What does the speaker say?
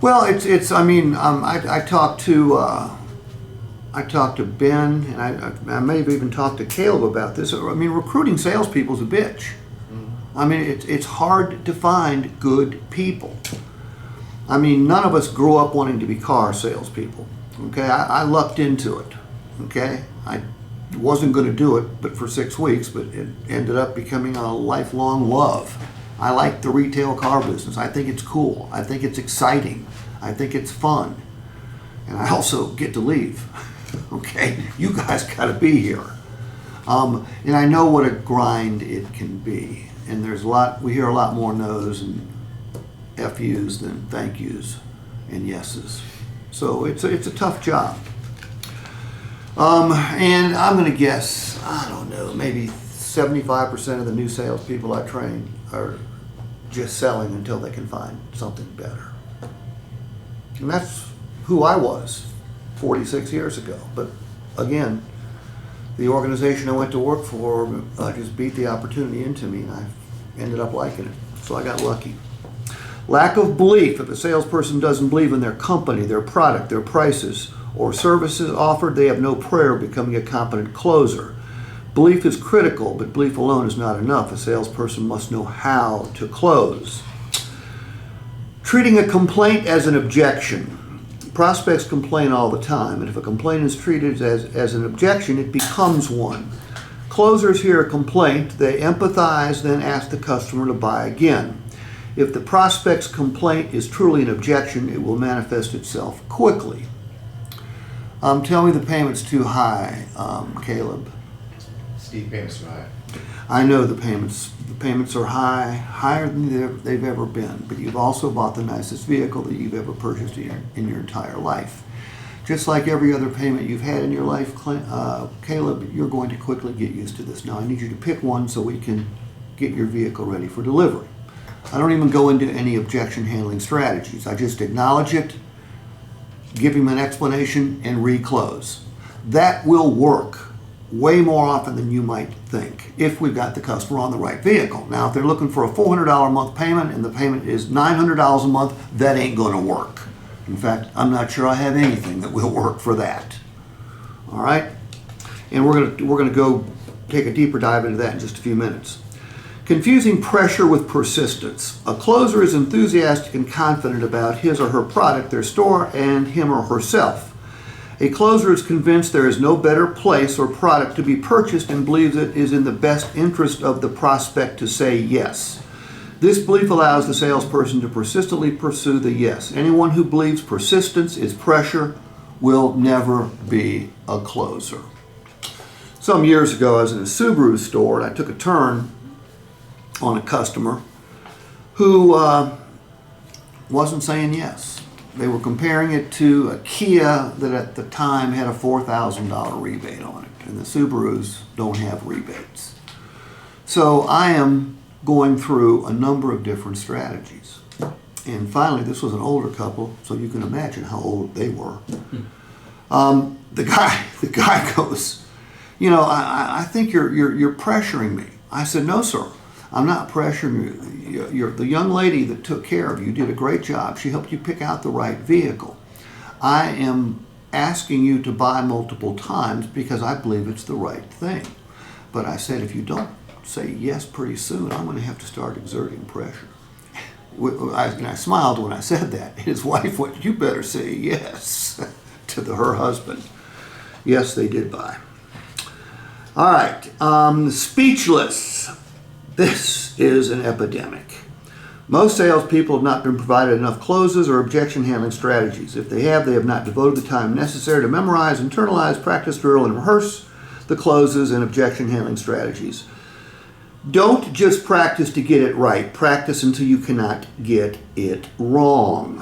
Well, I mean, I talked to Ben, and I may have even talked to Caleb about this. I mean, recruiting salespeople is a bitch. I mean, it's hard to find good people. I mean, none of us grew up wanting to be car salespeople. Okay, I lucked into it. Okay, I wasn't going to do it, but for 6 weeks, but it ended up becoming a lifelong love. I like the retail car business. I think it's cool. I think it's exciting. I think it's fun. And I also get to leave. Okay, you guys got to be here. And I know what a grind it can be. And we hear a lot more no's and FU's than thank yous and yeses. So it's a tough job. And I'm going to guess, I don't know, maybe 75% of the new salespeople I train are just selling until they can find something better. And that's who I was 46 years ago. But again, the organization I went to work for just beat the opportunity into me, and I ended up liking it. So I got lucky. Lack of belief. If a salesperson doesn't believe in their company, their product, their prices, or services offered, they have no prayer of becoming a competent closer. Belief is critical, but belief alone is not enough. A salesperson must know how to close. Treating a complaint as an objection. Prospects complain all the time, and if a complaint is treated as an objection, it becomes one. Closers hear a complaint, they empathize, then ask the customer to buy again. If the prospect's complaint is truly an objection, it will manifest itself quickly. Tell me the payment's too high, Caleb. Steve, payments are high. I know the payments are high, higher than they've ever been, but you've also bought the nicest vehicle that you've ever purchased in your entire life. Just like every other payment you've had in your life, Caleb, you're going to quickly get used to this. Now I need you to pick one so we can get your vehicle ready for delivery. I don't even go into any objection handling strategies. I just acknowledge it, give him an explanation, and reclose. That will work way more often than you might think if we've got the customer on the right vehicle. Now, if they're looking for a $400 a month payment and the payment is $900 a month, that ain't going to work. In fact, I'm not sure I have anything that will work for that. All right? And we're going to go take a deeper dive into that in just a few minutes. Confusing pressure with persistence. A closer is enthusiastic and confident about his or her product, their store, and him or herself. A closer is convinced there is no better place or product to be purchased and believes it is in the best interest of the prospect to say yes. This belief allows the salesperson to persistently pursue the yes. Anyone who believes persistence is pressure will never be a closer. Some years ago, I was in a Subaru store and I took a turn on a customer who wasn't saying yes. They were comparing it to a Kia that at the time had a $4,000 rebate on it, and the Subarus don't have rebates. So I am going through a number of different strategies. And finally, this was an older couple, so you can imagine how old they were. The guy goes, you know, I think you're pressuring me. I said, no, sir. I'm not pressuring you. The young lady that took care of you did a great job. She helped you pick out the right vehicle. I am asking you to buy multiple times because I believe it's the right thing. But I said, if you don't say yes pretty soon, I'm going to have to start exerting pressure. And I smiled when I said that. His wife went, you better say yes to her husband. Yes, they did buy. All right, speechless. This is an epidemic. Most salespeople have not been provided enough closes or objection handling strategies. If they have not devoted the time necessary to memorize, internalize, practice, drill, and rehearse the closes and objection handling strategies. Don't just practice to get it right. Practice until you cannot get it wrong.